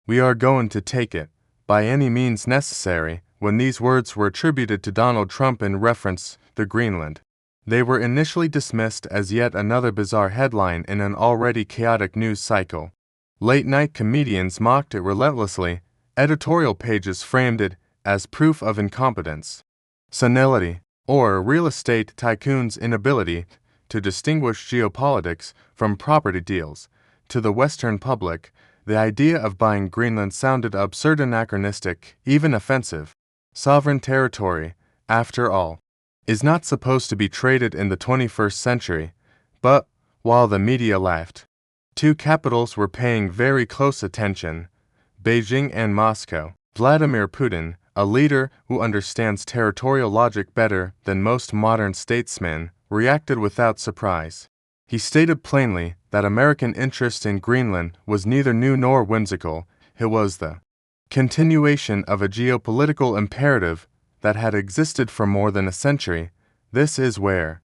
We are going to take it, by any means necessary. When these words were attributed to Donald Trump in reference to Greenland, they were initially dismissed as yet another bizarre headline in an already chaotic news cycle. Late-night comedians mocked it relentlessly. Editorial pages framed it as proof of incompetence, senility, or real estate tycoons' inability to distinguish geopolitics from property deals. To the Western public, the idea of buying Greenland sounded absurd, anachronistic, even offensive. Sovereign territory, after all, is not supposed to be traded in the 21st century. But, while the media laughed, two capitals were paying very close attention: Beijing and Moscow. Vladimir Putin, a leader who understands territorial logic better than most modern statesmen, reacted without surprise. He stated plainly that American interest in Greenland was neither new nor whimsical. It was the continuation of a geopolitical imperative that had existed for more than a century. This is where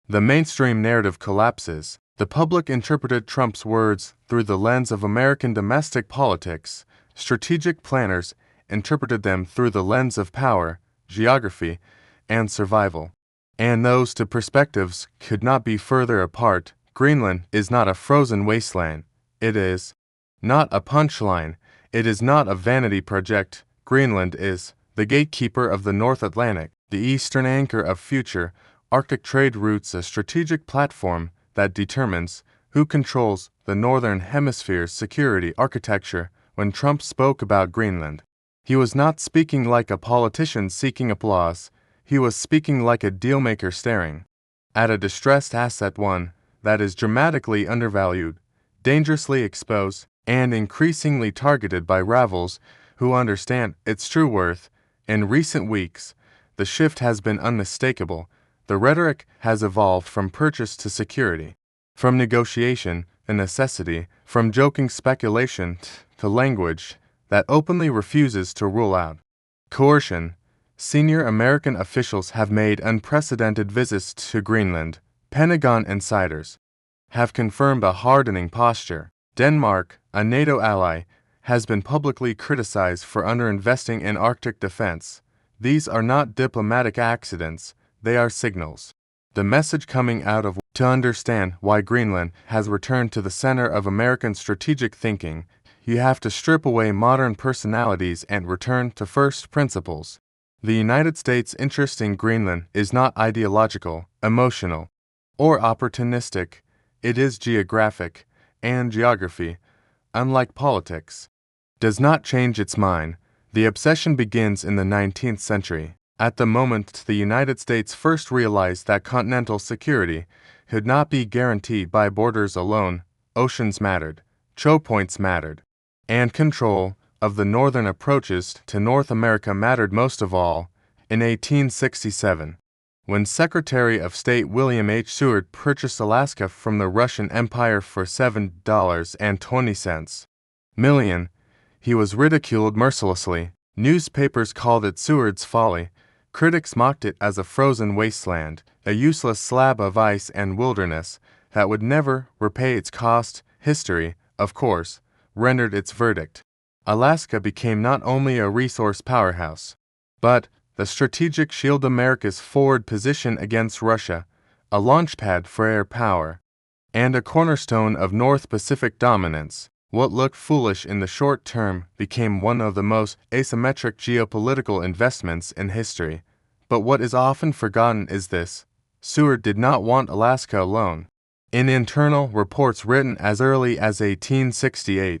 the mainstream narrative collapses. The public interpreted Trump's words through the lens of American domestic politics. Strategic planners interpreted them through the lens of power, geography, and survival. And those two perspectives could not be further apart. Greenland is not a frozen wasteland. It is not a punchline. It is not a vanity project. Greenland is the gatekeeper of the North Atlantic, the eastern anchor of future Arctic trade routes, a strategic platform that determines who controls the Northern Hemisphere's security architecture. When Trump spoke about Greenland, he was not speaking like a politician seeking applause. He was speaking like a dealmaker staring at a distressed asset, one that is dramatically undervalued, dangerously exposed, and increasingly targeted by rivals who understand its true worth. In recent weeks, the shift has been unmistakable. The rhetoric has evolved from purchase to security, from negotiation to necessity, from joking speculation to language that openly refuses to rule out coercion. Senior American officials have made unprecedented visits to Greenland. Pentagon insiders have confirmed a hardening posture. Denmark, a NATO ally, has been publicly criticized for underinvesting in Arctic defense. These are not diplomatic accidents, they are signals. The message coming out of to understand why Greenland has returned to the center of American strategic thinking, you have to strip away modern personalities and return to first principles. The United States' interest in Greenland is not ideological, emotional, or opportunistic. It is geographic, and geography, unlike politics, does not change its mind. The obsession begins in the 19th century. At the moment the United States first realized that continental security could not be guaranteed by borders alone, oceans mattered, choke points mattered, and control of the northern approaches to North America mattered most of all. In 1867, when Secretary of State William H. Seward purchased Alaska from the Russian Empire for $7.20 million, he was ridiculed mercilessly. Newspapers called it Seward's folly. Critics mocked it as a frozen wasteland, a useless slab of ice and wilderness that would never repay its cost. History, of course, rendered its verdict. Alaska became not only a resource powerhouse, but the strategic shield, America's forward position against Russia, a launchpad for air power, and a cornerstone of North Pacific dominance. What looked foolish in the short term became one of the most asymmetric geopolitical investments in history. But what is often forgotten is this: Seward did not want Alaska alone. In internal reports written as early as 1868,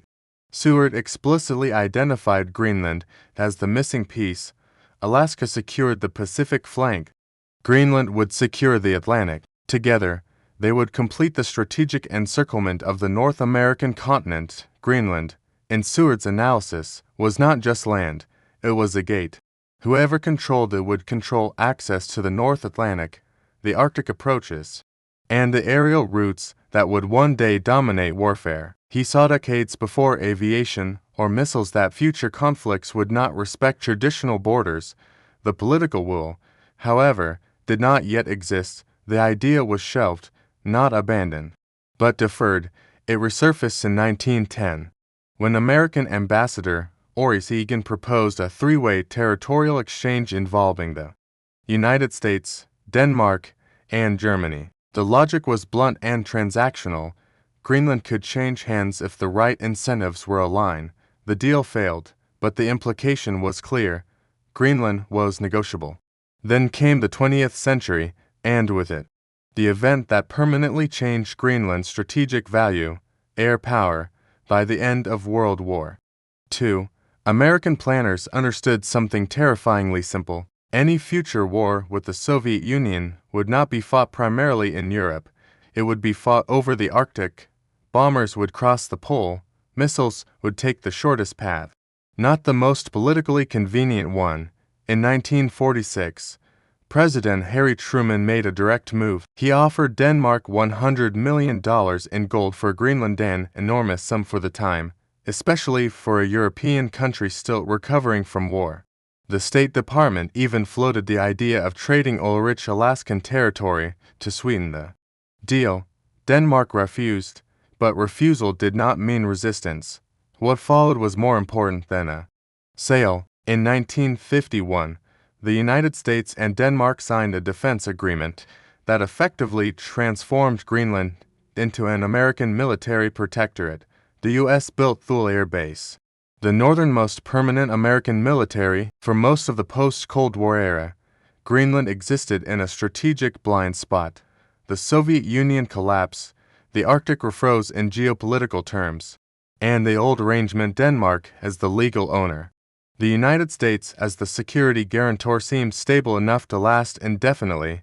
Seward explicitly identified Greenland as the missing piece. Alaska secured the Pacific flank. Greenland would secure the Atlantic. Together, they would complete the strategic encirclement of the North American continent. Greenland, in Seward's analysis, was not just land, it was a gate. Whoever controlled it would control access to the North Atlantic, the Arctic approaches, and the aerial routes that would one day dominate warfare. He saw decades before aviation or missiles that future conflicts would not respect traditional borders. The political will, however, did not yet exist. The idea was shelved, not abandoned, but deferred. It resurfaced in 1910, when American Ambassador Horace Egan proposed a three-way territorial exchange involving the United States, Denmark, and Germany. The logic was blunt and transactional. Greenland could change hands if the right incentives were aligned. The deal failed, but the implication was clear. Greenland was negotiable. Then came the 20th century, and with it, the event that permanently changed Greenland's strategic value, air power, by the end of World War II. American planners understood something terrifyingly simple. Any future war with the Soviet Union would not be fought primarily in Europe. It would be fought over the Arctic. Bombers would cross the pole. Missiles would take the shortest path, not the most politically convenient one. In 1946, President Harry Truman made a direct move. He offered Denmark $100 million in gold for Greenland, an enormous sum for the time, especially for a European country still recovering from war. The State Department even floated the idea of trading oil-rich Alaskan territory to sweeten the deal. Denmark refused, but refusal did not mean resistance. What followed was more important than a sale. In 1951, the United States and Denmark signed a defense agreement that effectively transformed Greenland into an American military protectorate. The U.S. built Thule Air Base, the northernmost permanent American military for most of the post-Cold War era. Greenland existed in a strategic blind spot. The Soviet Union collapsed, the Arctic refroze in geopolitical terms, and the old arrangement Denmark as the legal owner. The United States as the security guarantor seemed stable enough to last indefinitely,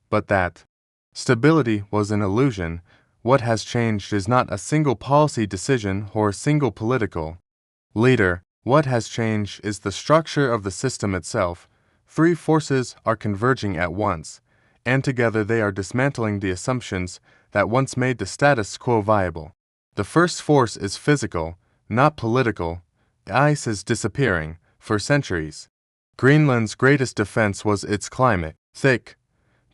but that stability was an illusion. What has changed is not a single policy decision or a single political leader. What has changed is the structure of the system itself. Three forces are converging at once, and together they are dismantling the assumptions that once made the status quo viable. The first force is physical, not political. The ice is disappearing. For centuries, Greenland's greatest defense was its climate. Thick,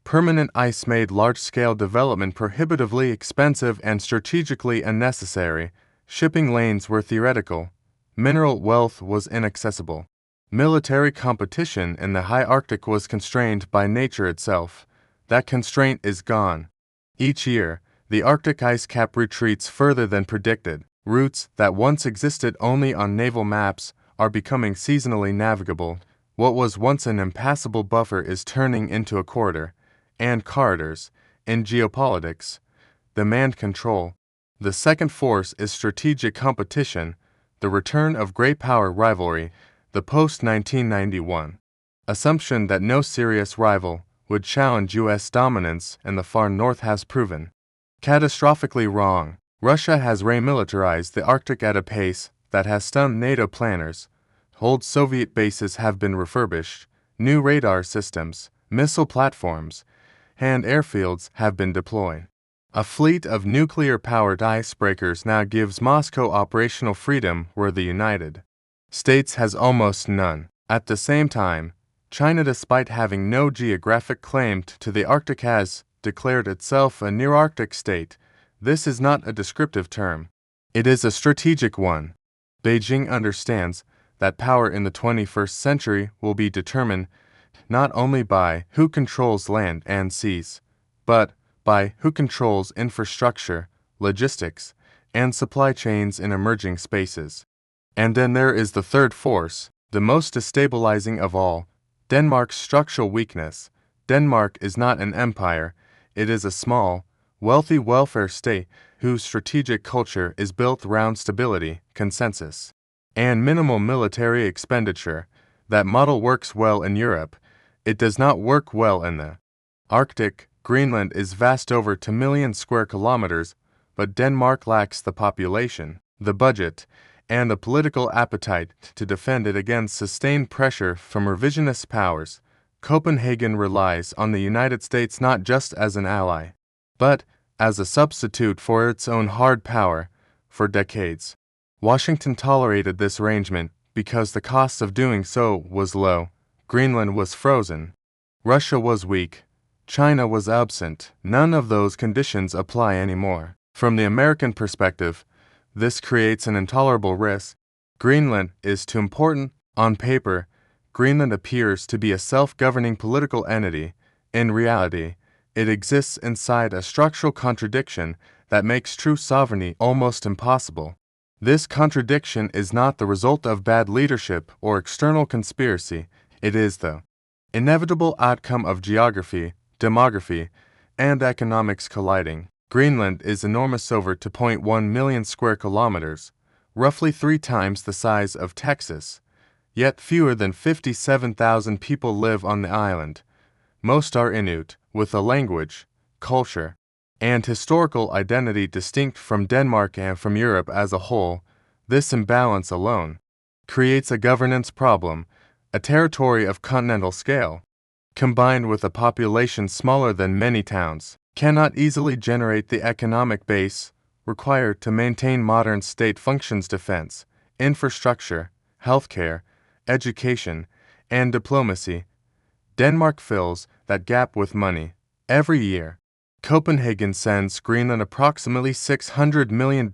permanent ice made large-scale development prohibitively expensive and strategically unnecessary. Shipping lanes were theoretical. Mineral wealth was inaccessible. Military competition in the high Arctic was constrained by nature itself. That constraint is gone. Each year, the Arctic ice cap retreats further than predicted. Routes that once existed only on naval maps are becoming seasonally navigable. What was once an impassable buffer is turning into a corridor, and corridors, in geopolitics, demand control. The second force is strategic competition, the return of great power rivalry, the post-1991 assumption that no serious rival would challenge U.S. dominance in the far north has proven catastrophically wrong. Russia has remilitarized the Arctic at a pace that has stunned NATO planners. Old Soviet bases have been refurbished, new radar systems, missile platforms, and airfields have been deployed. A fleet of nuclear-powered icebreakers now gives Moscow operational freedom where the United States has almost none. At the same time, China, despite having no geographic claim to the Arctic, has declared itself a near-Arctic state. This is not a descriptive term. It is a strategic one. Beijing understands that power in the 21st century will be determined not only by who controls land and seas, but by who controls infrastructure, logistics, and supply chains in emerging spaces. And then there is the third force, the most destabilizing of all, Denmark's structural weakness. Denmark is not an empire, it is a small, wealthy welfare state whose strategic culture is built around stability, consensus, and minimal military expenditure. That model works well in Europe. It does not work well in the Arctic. Greenland is vast over 2 million square kilometers, but Denmark lacks the population, the budget, and the political appetite to defend it against sustained pressure from revisionist powers. Copenhagen relies on the United States not just as an ally, but as a substitute for its own hard power. For decades, Washington tolerated this arrangement because the cost of doing so was low. Greenland was frozen. Russia was weak. China was absent. None of those conditions apply anymore. From the American perspective, This creates an intolerable risk. Greenland is too important. On paper, Greenland appears to be a self-governing political entity. In reality, it exists inside a structural contradiction that makes true sovereignty almost impossible. This contradiction is not the result of bad leadership or external conspiracy. It is the inevitable outcome of geography, demography, and economics colliding. Greenland is enormous, over 2.1 million square kilometers, roughly 3 times the size of Texas. Yet fewer than 57,000 people live on the island. Most are Inuit, with a language, culture, and historical identity distinct from Denmark and from Europe as a whole. This imbalance alone creates a governance problem. A territory of continental scale, combined with a population smaller than many towns, cannot easily generate the economic base required to maintain modern state functions: defense, infrastructure, healthcare, education, and diplomacy. Denmark fills that gap with money. Every year, Copenhagen sends Greenland approximately $600 million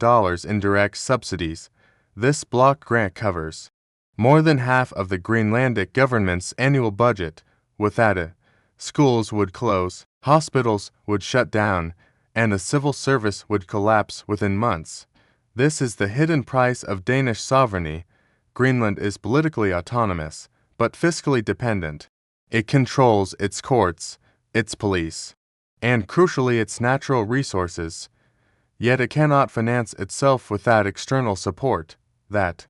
in direct subsidies. This block grant covers more than half of the Greenlandic government's annual budget. Without it, schools would close, hospitals would shut down, and the civil service would collapse within months. This is the hidden price of Danish sovereignty. Greenland is politically autonomous, but fiscally dependent. It controls its courts, its police, and crucially its natural resources. Yet it cannot finance itself without external support. That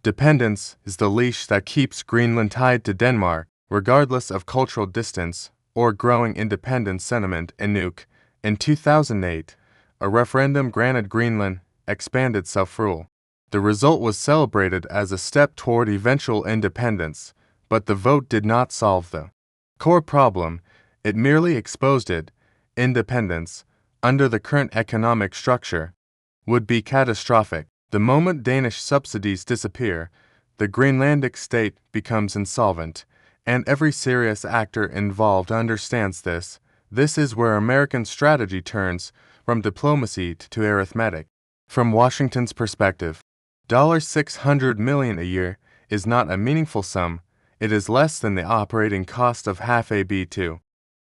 dependence is the leash that keeps Greenland tied to Denmark, regardless of cultural distance or growing independence sentiment. In 2008, a referendum granted Greenland expanded self-rule. The result was celebrated as a step toward eventual independence, but the vote did not solve the core problem. It merely exposed it. Independence, under the current economic structure, would be catastrophic. The moment Danish subsidies disappear, the Greenlandic state becomes insolvent, and every serious actor involved understands this. This is where American strategy turns from diplomacy to arithmetic. From Washington's perspective, $600 million a year is not a meaningful sum. It is less than the operating cost of half a B-2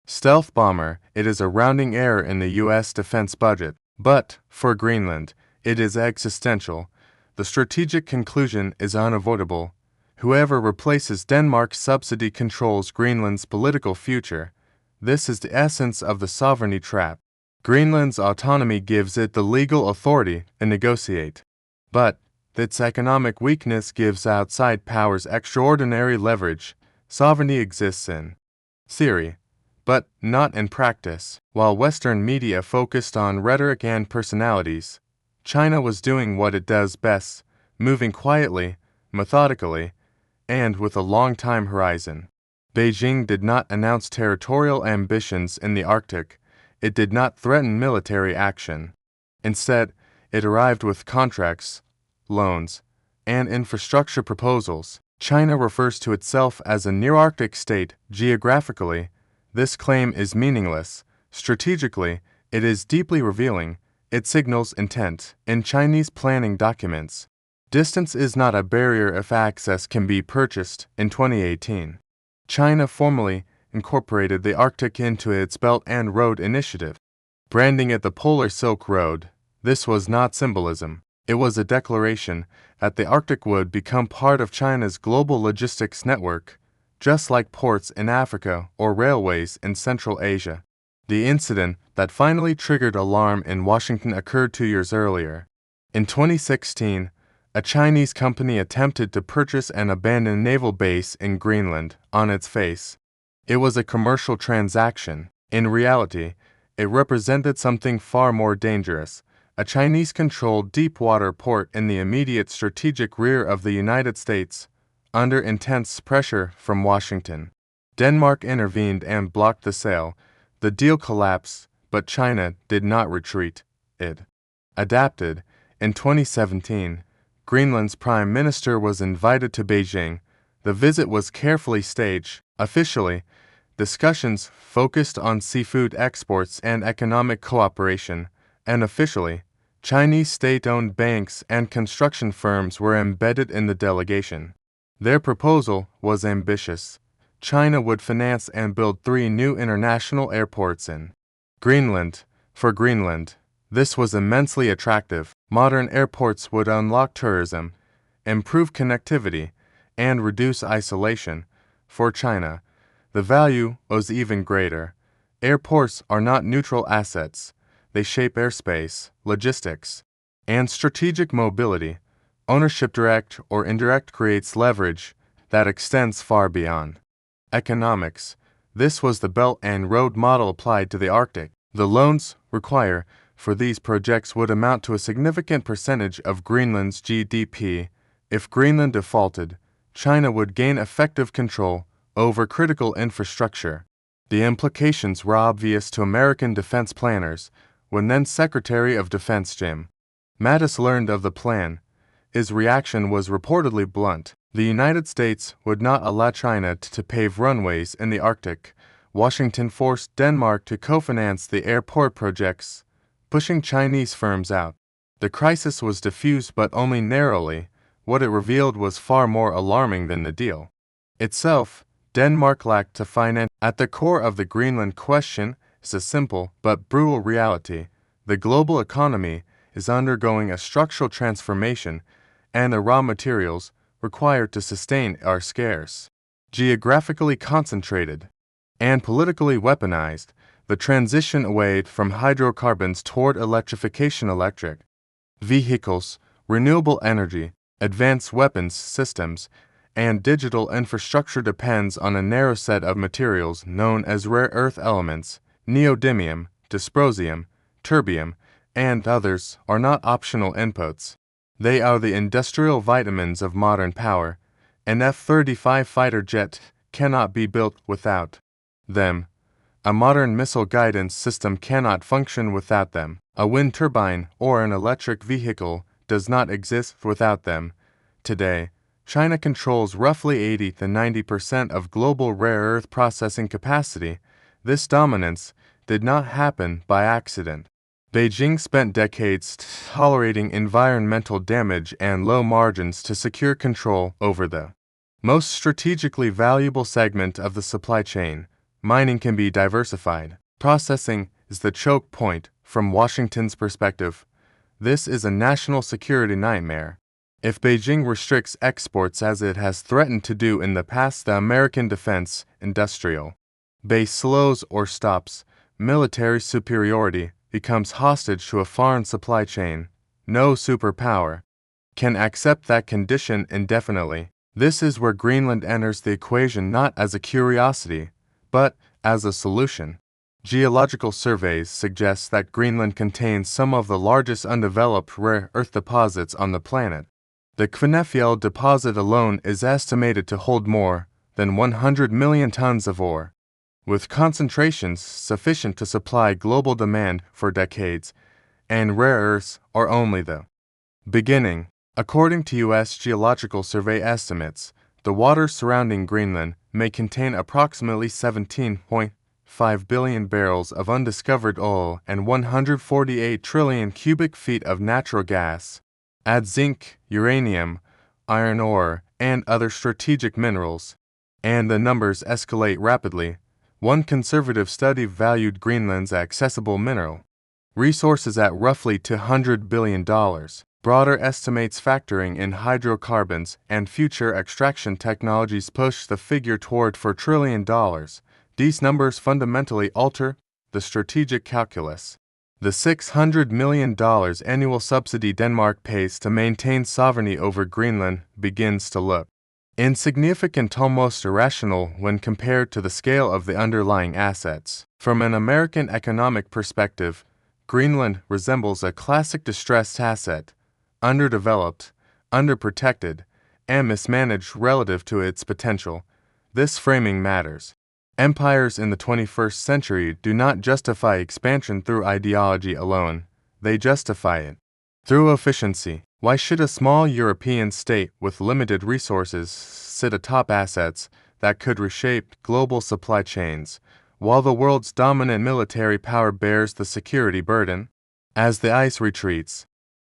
stealth bomber. It is a rounding error in the U.S. defense budget. But, for Greenland, it is existential. The strategic conclusion is unavoidable. Whoever replaces Denmark's subsidy controls Greenland's political future. This is the essence of the sovereignty trap. Greenland's autonomy gives it the legal authority to negotiate, but its economic weakness gives outside powers extraordinary leverage. Sovereignty exists in theory, but not in practice. While Western media focused on rhetoric and personalities, China was doing what it does best, moving quietly, methodically, and with a long time horizon. Beijing did not announce territorial ambitions in the Arctic. It did not threaten military action. Instead, it arrived with contracts, loans, and infrastructure proposals. China refers to itself as a near-Arctic state. Geographically, this claim is meaningless. Strategically, it is deeply revealing. It signals intent. In Chinese planning documents, distance is not a barrier if access can be purchased. In 2018, China formally incorporated the Arctic into its Belt and Road Initiative, branding it the Polar Silk Road. This was not symbolism. It was a declaration that the Arctic would become part of China's global logistics network, just like ports in Africa or railways in Central Asia. The incident that finally triggered alarm in Washington occurred 2 years earlier. In 2016, a Chinese company attempted to purchase an abandoned naval base in Greenland. On its face, it was a commercial transaction. In reality, it represented something far more dangerous: a Chinese-controlled deep-water port in the immediate strategic rear of the United States. Under intense pressure from Washington, Denmark intervened and blocked the sale. The deal collapsed, but China did not retreat. It adapted. In 2017, Greenland's prime minister was invited to Beijing. The visit was carefully staged. Officially, discussions focused on seafood exports and economic cooperation. Unofficially, Chinese state-owned banks and construction firms were embedded in the delegation. Their proposal was ambitious. China would finance and build 3 new international airports in Greenland. For Greenland, this was immensely attractive. Modern airports would unlock tourism, improve connectivity, and reduce isolation. For China, the value was even greater. Airports are not neutral assets. They shape airspace, logistics, and strategic mobility. Ownership, direct or indirect, creates leverage that extends far beyond economics. This was the Belt and Road model applied to the Arctic. The loans required for these projects would amount to a significant percentage of Greenland's GDP. If Greenland defaulted, China would gain effective control over critical infrastructure. The implications were obvious to American defense planners when then Secretary of Defense Jim Mattis learned of the plan. His reaction was reportedly blunt. The United States would not allow China to pave runways in the Arctic. Washington forced Denmark to co-finance the airport projects, pushing Chinese firms out. The crisis was diffused but only narrowly. What it revealed was far more alarming than the deal itself. Denmark lacked to finance. At the core of the Greenland question is a simple but brutal reality. The global economy is undergoing a structural transformation, and the raw materials required to sustain are scarce, geographically concentrated, and politically weaponized. The transition away from hydrocarbons toward electrification, electric vehicles, renewable energy, advanced weapons systems, and digital infrastructure depends on a narrow set of materials known as rare earth elements. Neodymium, dysprosium, terbium, and others are not optional inputs. They are the industrial vitamins of modern power. An F-35 fighter jet cannot be built without them. A modern missile guidance system cannot function without them. A wind turbine or an electric vehicle does not exist without them. Today, China controls roughly 80 to 90% of global rare earth processing capacity. This dominance did not happen by accident. Beijing spent decades tolerating environmental damage and low margins to secure control over the most strategically valuable segment of the supply chain. Mining can be diversified. Processing is the choke point from Washington's perspective. This is a national security nightmare. If Beijing restricts exports as it has threatened to do in the past, the American defense industrial base slows or stops. Military superiority becomes hostage to a foreign supply chain. No superpower can accept that condition indefinitely. This is where Greenland enters the equation, not as a curiosity, but as a solution. Geological surveys suggest that Greenland contains some of the largest undeveloped rare earth deposits on the planet. The Kvanefjell deposit alone is estimated to hold more than 100 million tons of ore, with concentrations sufficient to supply global demand for decades, and rare earths are only the beginning. According to U.S. Geological Survey estimates, the waters surrounding Greenland may contain approximately 17.5 billion barrels of undiscovered oil and 148 trillion cubic feet of natural gas. Add zinc, uranium, iron ore, and other strategic minerals, and the numbers escalate rapidly. One conservative study valued Greenland's accessible mineral resources at roughly $200 billion. Broader estimates factoring in hydrocarbons and future extraction technologies push the figure toward $4 trillion. These numbers fundamentally alter the strategic calculus. The $600 million annual subsidy Denmark pays to maintain sovereignty over Greenland begins to look insignificant, almost irrational when compared to the scale of the underlying assets. From an American economic perspective, Greenland resembles a classic distressed asset, underdeveloped, underprotected, and mismanaged relative to its potential. This framing matters. Empires in the 21st century do not justify expansion through ideology alone. They justify it through efficiency. Why should a small European state with limited resources sit atop assets that could reshape global supply chains, while the world's dominant military power bears the security burden? As the ice retreats,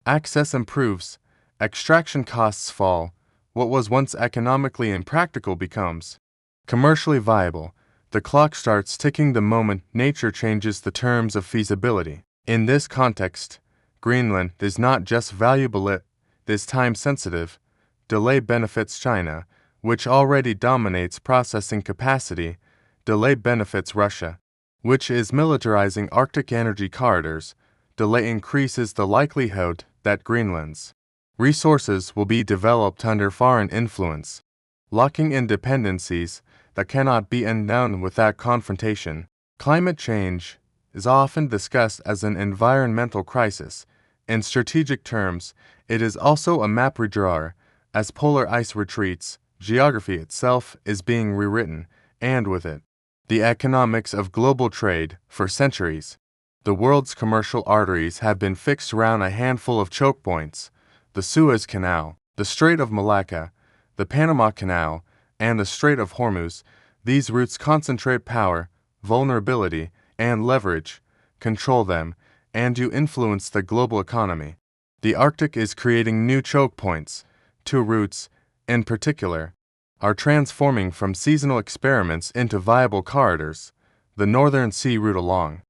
Access improves, extraction costs fall, what was once economically impractical becomes commercially viable. The clock starts ticking the moment nature changes the terms of feasibility. In this context, Greenland is not just valuable, it is time sensitive. Delay benefits China, which already dominates processing capacity. Delay benefits Russia, which is militarizing Arctic energy corridors. Delay increases the likelihood that Greenland's resources will be developed under foreign influence, locking in dependencies that cannot be undone without confrontation. Climate change is often discussed as an environmental crisis. In strategic terms, it is also a map redrawer. As polar ice retreats, geography itself is being rewritten, and with it, the economics of global trade. For centuries, the world's commercial arteries have been fixed around a handful of choke points: the Suez Canal, the Strait of Malacca, the Panama Canal, and the Strait of Hormuz. These routes concentrate power, vulnerability, and leverage, control them, and you influence the global economy. The Arctic is creating new choke points. Two routes, in particular, are transforming from seasonal experiments into viable corridors: the Northern Sea route along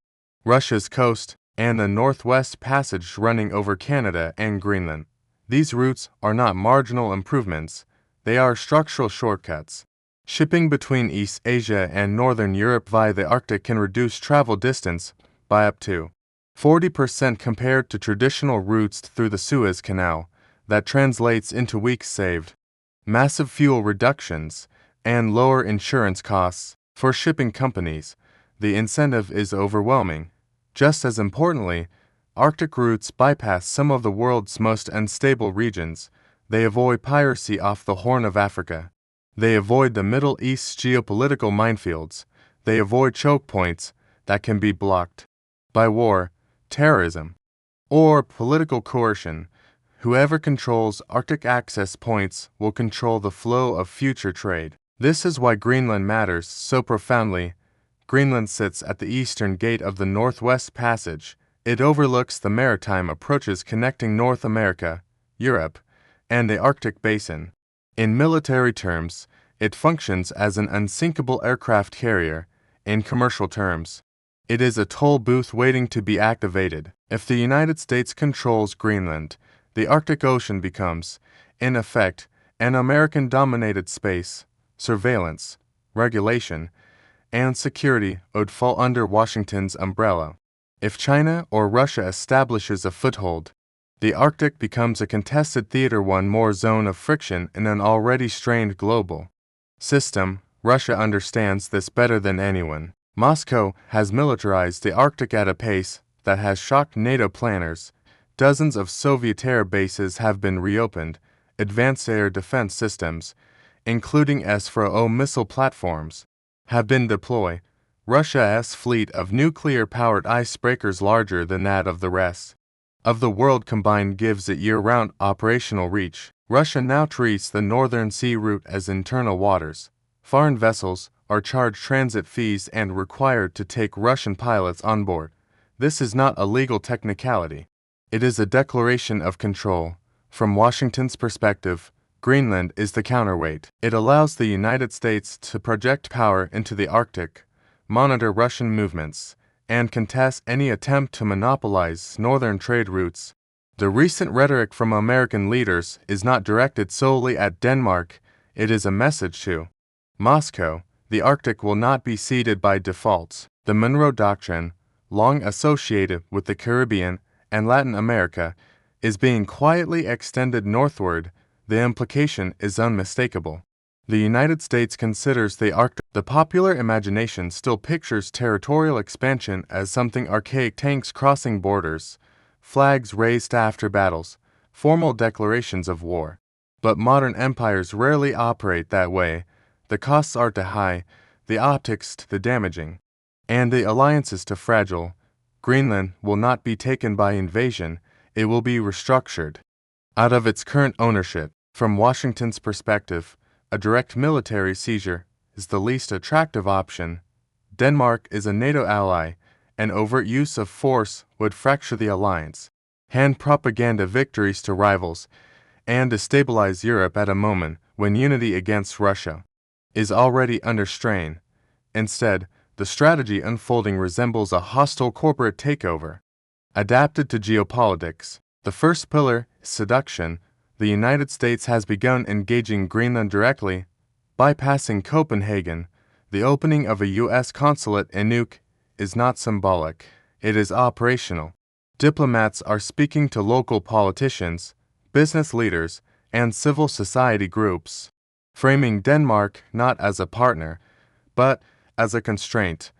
Russia's coast and the Northwest Passage running over Canada and Greenland. These routes are not marginal improvements, they are structural shortcuts. Shipping between East Asia and Northern Europe via the Arctic can reduce travel distance by up to 40% compared to traditional routes through the Suez Canal. That translates into weeks saved, massive fuel reductions, and lower insurance costs. For shipping companies, the incentive is overwhelming. Just as importantly, Arctic routes bypass some of the world's most unstable regions. They avoid piracy off the Horn of Africa. They avoid the Middle East's geopolitical minefields. They avoid choke points that can be blocked by war, terrorism, or political coercion. Whoever controls Arctic access points will control the flow of future trade. This is why Greenland matters so profoundly. Greenland sits at the eastern gate of the Northwest Passage. It overlooks the maritime approaches connecting North America, Europe, and the Arctic Basin. In military terms, it functions as an unsinkable aircraft carrier. In commercial terms, it is a toll booth waiting to be activated. If the United States controls Greenland, the Arctic Ocean becomes, in effect, an American-dominated space. Surveillance, regulation, and security would fall under Washington's umbrella. If China or Russia establishes a foothold, the Arctic becomes a contested theater, one more zone of friction in an already strained global system. Russia understands this better than anyone. Moscow has militarized the Arctic at a pace that has shocked NATO planners. Dozens of Soviet air bases have been reopened. Advanced air defense systems, including S-400 missile platforms, have been deployed. Russia's fleet of nuclear-powered icebreakers, larger than that of the rest of the world combined, gives it year-round operational reach. Russia now treats the Northern Sea route as internal waters. Foreign vessels are charged transit fees and required to take Russian pilots on board. This is not a legal technicality. It is a declaration of control. From Washington's perspective, Greenland is the counterweight. It allows the United States to project power into the Arctic, monitor Russian movements, and contest any attempt to monopolize northern trade routes. The recent rhetoric from American leaders is not directed solely at Denmark. It is a message to Moscow. The Arctic will not be ceded by default. The Monroe Doctrine, long associated with the Caribbean and Latin America, is being quietly extended northward. The implication is unmistakable. The United States considers the Arctic. The popular imagination still pictures territorial expansion as something archaic: tanks crossing borders, flags raised after battles, formal declarations of war. But modern empires rarely operate that way. The costs are too high, the optics too damaging, and the alliances too fragile. Greenland will not be taken by invasion, it will be restructured out of its current ownership. From Washington's perspective, a direct military seizure is the least attractive option. Denmark is a NATO ally. An overt use of force would fracture the alliance. hand propaganda victories to rivals, and destabilize Europe at a moment when unity against Russia is already under strain. Instead, the strategy unfolding resembles a hostile corporate takeover. Adapted to geopolitics. The first pillar, seduction. The United States has begun engaging Greenland directly, bypassing Copenhagen. The opening of a U.S. consulate in Nuuk is not symbolic, it is operational. Diplomats are speaking to local politicians, business leaders, and civil society groups, framing Denmark not as a partner, but as a constraint.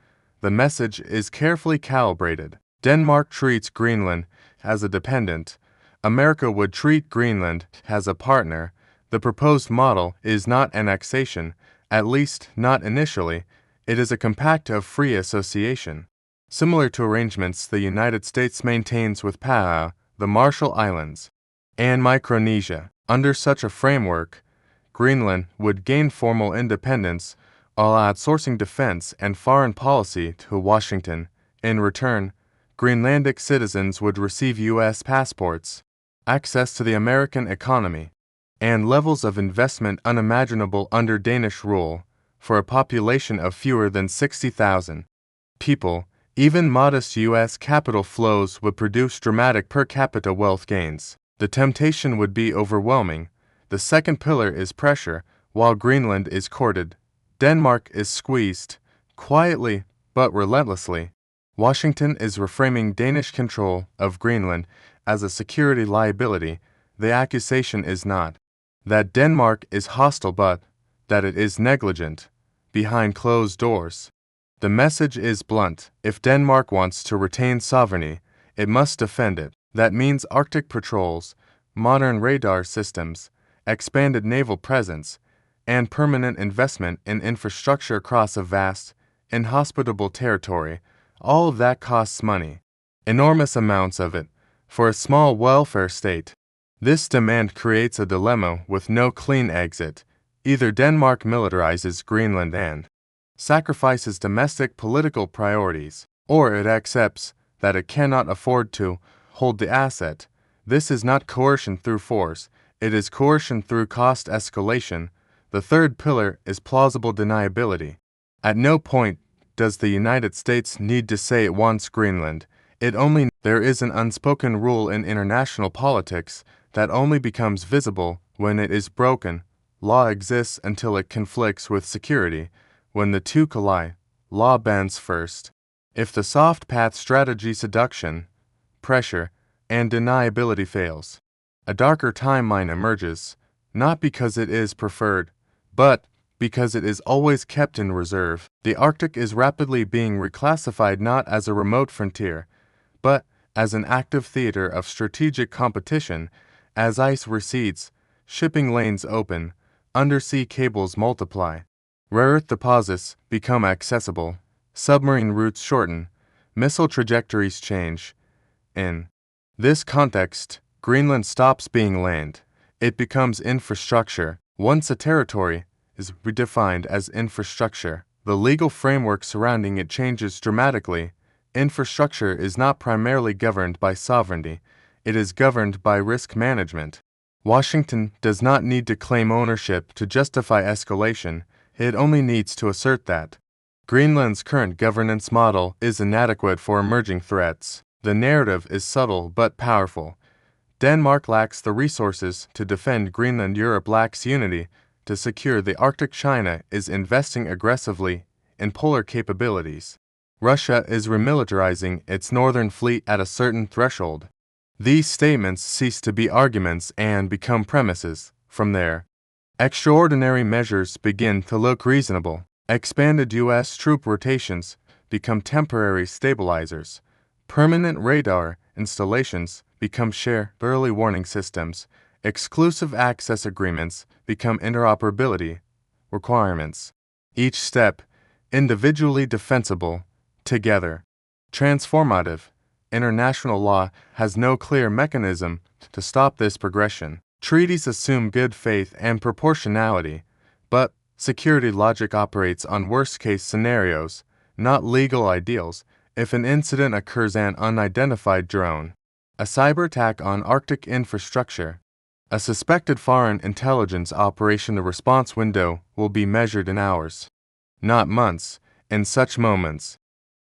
The message is carefully calibrated. Denmark treats Greenland as a dependent. America would treat Greenland as a partner. The proposed model is not annexation, at least not initially. It is a compact of free association, similar to arrangements the United States maintains with Palau, the Marshall Islands, and Micronesia. Under such a framework, Greenland would gain formal independence while outsourcing defense and foreign policy to Washington. In return, Greenlandic citizens would receive U.S. passports, access to the American economy, and levels of investment unimaginable under Danish rule. For a population of fewer than 60,000 people, even modest U.S. capital flows would produce dramatic per capita wealth gains. The temptation would be overwhelming. The second pillar is pressure, while Greenland is courted. Denmark is squeezed, quietly but relentlessly. Washington is reframing Danish control of Greenland as a security liability. The accusation is not that Denmark is hostile but that it is negligent, behind closed doors. The message is blunt. If Denmark wants to retain sovereignty, it must defend it. That means Arctic patrols, modern radar systems, expanded naval presence, and permanent investment in infrastructure across a vast, inhospitable territory. All of that costs money, enormous amounts of it, for a small welfare state. This demand creates a dilemma with no clean exit. Either Denmark militarizes Greenland and sacrifices domestic political priorities, or it accepts that it cannot afford to hold the asset. This is not coercion through force, it is coercion through cost escalation. The third pillar is plausible deniability. At no point does the United States need to say it wants Greenland. There is an unspoken rule in international politics that only becomes visible when it is broken. Law exists until it conflicts with security. When the two collide, law bends first. If the soft path strategy, seduction, pressure, and deniability fails, a darker timeline emerges, not because it is preferred, but because it is always kept in reserve. The Arctic is rapidly being reclassified not as a remote frontier, but as an active theater of strategic competition. As ice recedes, shipping lanes open, undersea cables multiply, rare earth deposits become accessible, submarine routes shorten, missile trajectories change. In this context, Greenland stops being land. It becomes infrastructure. Once a territory is redefined as infrastructure, the legal framework surrounding it changes dramatically. Infrastructure is not primarily governed by sovereignty, it is governed by risk management. Washington does not need to claim ownership to justify escalation, it only needs to assert that Greenland's current governance model is inadequate for emerging threats. The narrative is subtle but powerful. Denmark lacks the resources to defend Greenland. Europe lacks unity to secure the Arctic. China is investing aggressively in polar capabilities. Russia is remilitarizing its northern fleet at a certain threshold. These statements cease to be arguments and become premises. From there, extraordinary measures begin to look reasonable. Expanded U.S. troop rotations become temporary stabilizers. Permanent radar installations become early warning systems. Exclusive access agreements become interoperability requirements. Each step, individually defensible, together transformative. International law has no clear mechanism to stop this progression. Treaties assume good faith and proportionality, but security logic operates on worst-case scenarios, not legal ideals. If an incident occurs, an unidentified drone A cyber attack on Arctic infrastructure. A suspected foreign intelligence operation. The response window will be measured in hours, not months. In such moments,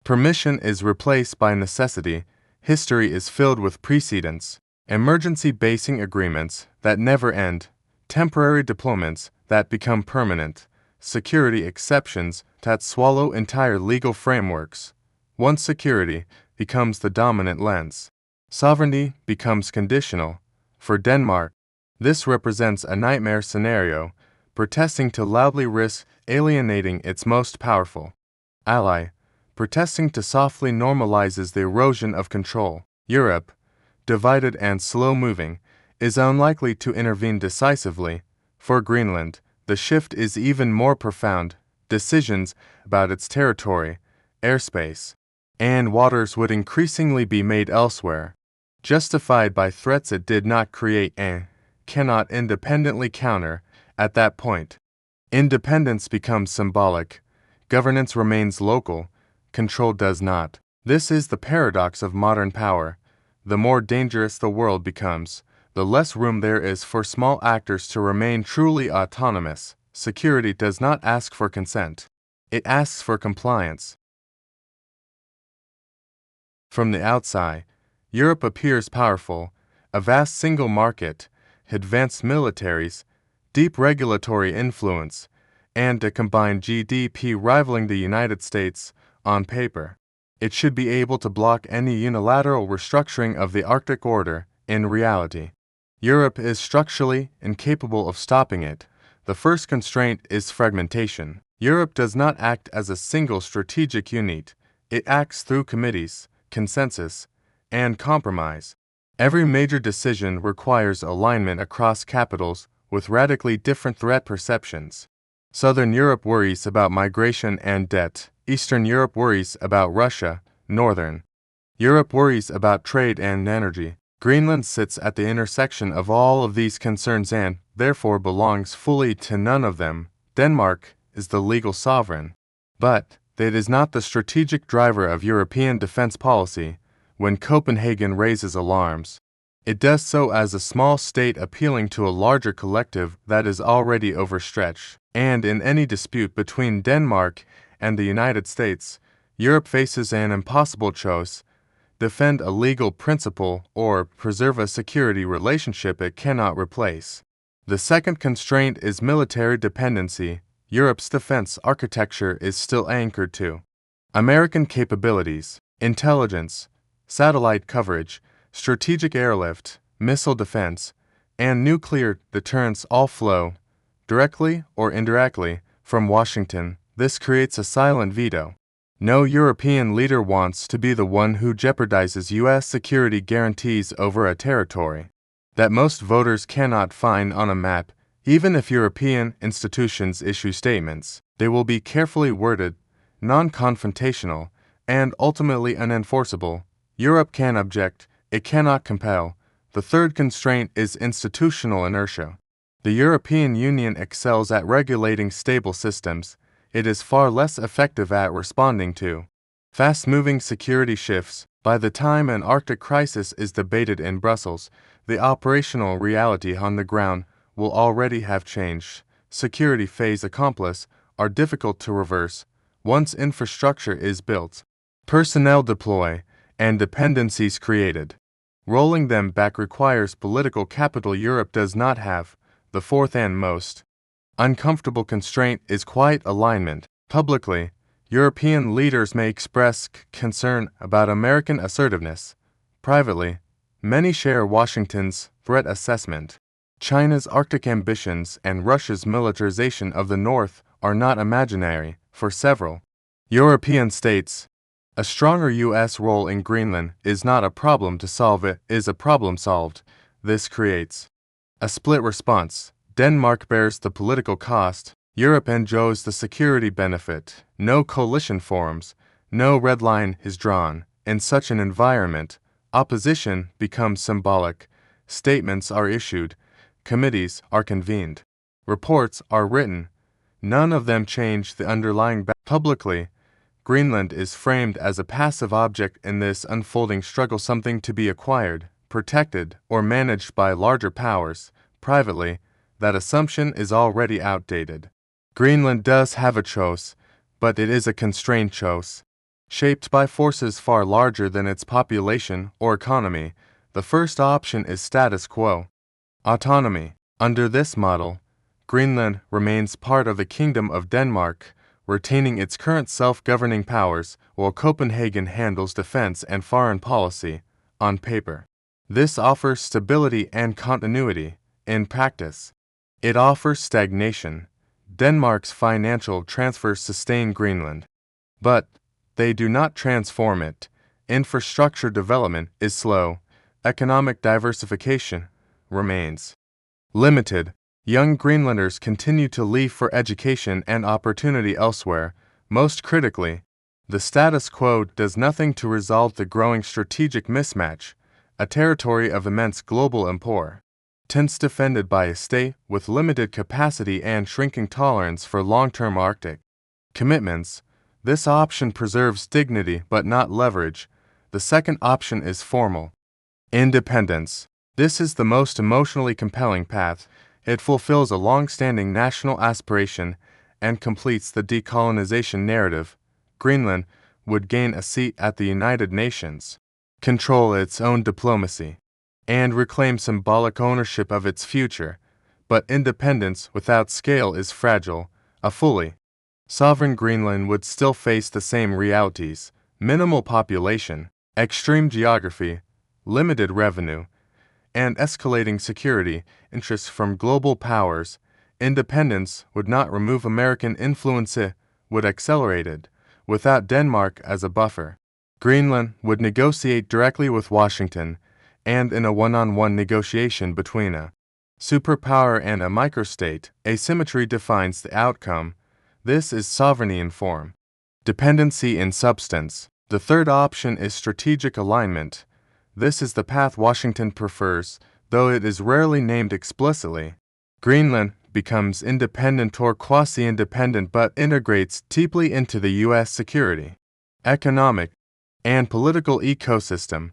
permission is replaced by necessity. History is filled with precedents, emergency basing agreements that never end, temporary deployments that become permanent, security exceptions that swallow entire legal frameworks. Once security becomes the dominant lens, sovereignty becomes conditional. For Denmark, this represents a nightmare scenario. Protesting too loudly risks alienating its most powerful ally. Protesting too softly normalizes the erosion of control. Europe, divided and slow-moving, is unlikely to intervene decisively. For Greenland, the shift is even more profound. Decisions about its territory, airspace, and waters would increasingly be made elsewhere, justified by threats it did not create and cannot independently counter. At that point, independence becomes symbolic, governance remains local, control does not. This is the paradox of modern power. The more dangerous the world becomes, the less room there is for small actors to remain truly autonomous. Security does not ask for consent, it asks for compliance. From the outside, Europe appears powerful, a vast single market, advanced militaries, deep regulatory influence, and a combined GDP rivaling the United States. On paper, it should be able to block any unilateral restructuring of the Arctic order. In reality, Europe is structurally incapable of stopping it. The first constraint is fragmentation. Europe does not act as a single strategic unit. It acts through committees, consensus, and compromise. Every major decision requires alignment across capitals with radically different threat perceptions. Southern Europe worries about migration and debt. Eastern Europe worries about Russia. Northern Europe worries about trade and energy. Greenland sits at the intersection of all of these concerns and, therefore, belongs fully to none of them. Denmark is the legal sovereign, but it is not the strategic driver of European defense policy. When Copenhagen raises alarms, it does so as a small state appealing to a larger collective that is already overstretched. And in any dispute between Denmark and the United States, Europe faces an impossible choice: defend a legal principle or preserve a security relationship it cannot replace. The second constraint is military dependency. Europe's defense architecture is still anchored to American capabilities, intelligence, satellite coverage, strategic airlift, missile defense, and nuclear deterrence all flow, directly or indirectly, from Washington. This creates a silent veto. No European leader wants to be the one who jeopardizes U.S. security guarantees over a territory that most voters cannot find on a map. Even if European institutions issue statements, they will be carefully worded, non-confrontational, and ultimately unenforceable. Europe can object, it cannot compel. The third constraint is institutional inertia. The European Union excels at regulating stable systems. It is far less effective at responding to fast-moving security shifts. By the time an Arctic crisis is debated in Brussels, the operational reality on the ground will already have changed. Security phase accomplices are difficult to reverse. Once infrastructure is built, personnel deploy, and dependencies created, rolling them back requires political capital Europe does not have. The fourth and most uncomfortable constraint is quiet alignment. Publicly, European leaders may express concern about American assertiveness. Privately, many share Washington's threat assessment. China's Arctic ambitions and Russia's militarization of the North are not imaginary. For several European states, a stronger U.S. role in Greenland is not a problem to solve, it is a problem solved. This creates a split response. Denmark bears the political cost. Europe enjoys the security benefit. No coalition forms. No red line is drawn. In such an environment, opposition becomes symbolic. Statements are issued. Committees are convened. Reports are written. None of them change the underlying publicly. Greenland is framed as a passive object in this unfolding struggle, something to be acquired, protected or managed by larger powers, privately, that assumption is already outdated. Greenland does have a choice, but it is a constrained choice, shaped by forces far larger than its population or economy. The first option is status quo. Autonomy. Under this model, Greenland remains part of the Kingdom of Denmark, retaining its current self-governing powers while Copenhagen handles defense and foreign policy, on paper. This offers stability and continuity. In practice, it offers stagnation. Denmark's financial transfers sustain Greenland, but they do not transform it. Infrastructure development is slow. Economic diversification remains limited. Young Greenlanders continue to leave for education and opportunity elsewhere. Most critically, the status quo does nothing to resolve the growing strategic mismatch, a territory of immense global importance defended by a state with limited capacity and shrinking tolerance for long-term Arctic commitments. This option preserves dignity but not leverage. The second option is formal independence. This is the most emotionally compelling path. It fulfills a long-standing national aspiration and completes the decolonization narrative. Greenland would gain a seat at the United Nations, control its own diplomacy, and reclaim symbolic ownership of its future. But independence without scale is fragile. A fully sovereign Greenland would still face the same realities: minimal population, extreme geography, limited revenue, and escalating security interests from global powers. Independence would not remove American influence, it would accelerate it. Without Denmark as a buffer, Greenland would negotiate directly with Washington, and in a one-on-one negotiation between a superpower and a microstate, asymmetry defines the outcome. This is sovereignty in form, dependency in substance. The third option is strategic alignment. This is the path Washington prefers, though it is rarely named explicitly. Greenland becomes independent or quasi-independent but integrates deeply into the U.S. security, economic, and political ecosystem.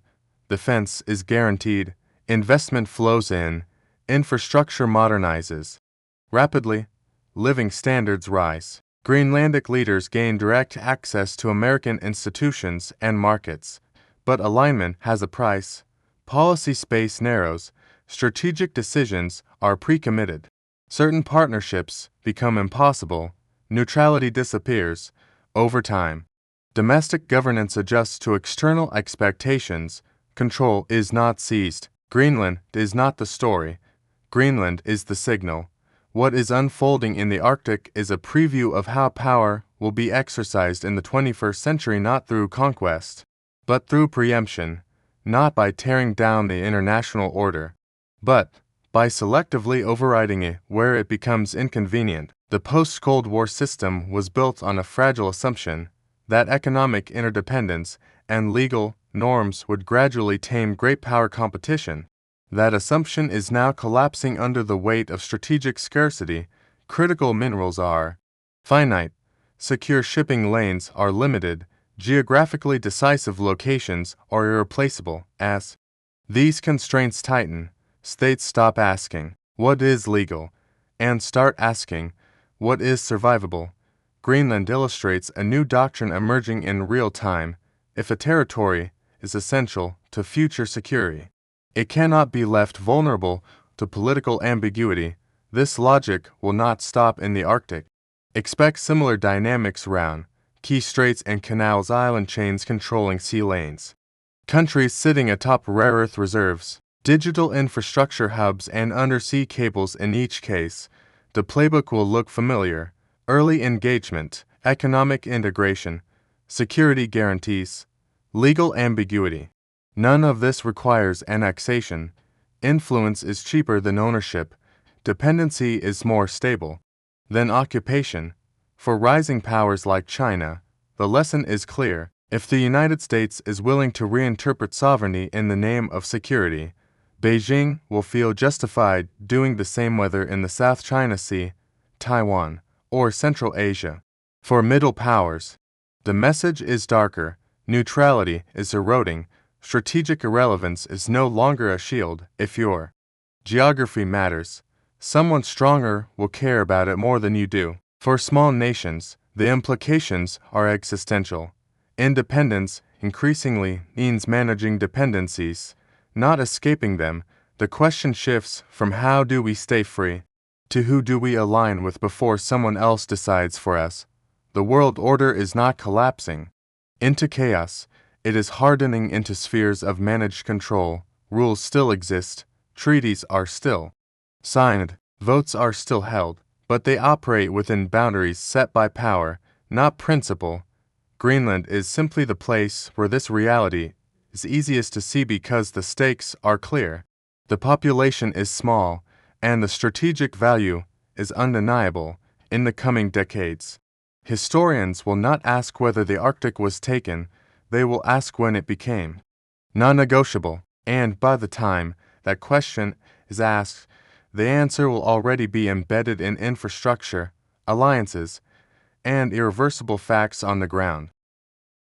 Defense is guaranteed, investment flows in, infrastructure modernizes. Rapidly, living standards rise. Greenlandic leaders gain direct access to American institutions and markets. But alignment has a price. Policy space narrows. Strategic decisions are pre-committed. Certain partnerships become impossible. Neutrality disappears. Over time, domestic governance adjusts to external expectations. Control is not seized. Greenland is not the story. Greenland is the signal. What is unfolding in the Arctic is a preview of how power will be exercised in the 21st century, not through conquest, but through preemption, not by tearing down the international order, but by selectively overriding it where it becomes inconvenient. The post-Cold War system was built on a fragile assumption that economic interdependence and legal norms would gradually tame great power competition. That assumption is now collapsing under the weight of strategic scarcity. Critical minerals are finite, secure shipping lanes are limited, geographically decisive locations are irreplaceable. As these constraints tighten, states stop asking, what is legal, and start asking, what is survivable. Greenland illustrates a new doctrine emerging in real time. If a territory is essential to future security, it cannot be left vulnerable to political ambiguity. This logic will not stop in the Arctic. Expect similar dynamics around key straits and canals, island chains controlling sea lanes, countries sitting atop rare earth reserves, digital infrastructure hubs, and undersea cables. In each case, the playbook will look familiar: early engagement, economic integration, security guarantees, legal ambiguity. None of this requires annexation. Influence is cheaper than ownership. Dependency is more stable than occupation. For rising powers like China, the lesson is clear. If the United States is willing to reinterpret sovereignty in the name of security, Beijing will feel justified doing the same, whether in the South China Sea, Taiwan, or Central Asia. For middle powers, the message is darker. Neutrality is eroding. Strategic irrelevance is no longer a shield if your geography matters. Someone stronger will care about it more than you do. For small nations, the implications are existential. Independence increasingly means managing dependencies, not escaping them. The question shifts from how do we stay free to who do we align with before someone else decides for us. The world order is not collapsing into chaos, it is hardening into spheres of managed control. Rules still exist, treaties are still signed, votes are still held, but they operate within boundaries set by power, not principle. Greenland is simply the place where this reality is easiest to see because the stakes are clear. The population is small, and the strategic value is undeniable in the coming decades. Historians will not ask whether the Arctic was taken, they will ask when it became non-negotiable, and by the time that question is asked, the answer will already be embedded in infrastructure, alliances, and irreversible facts on the ground.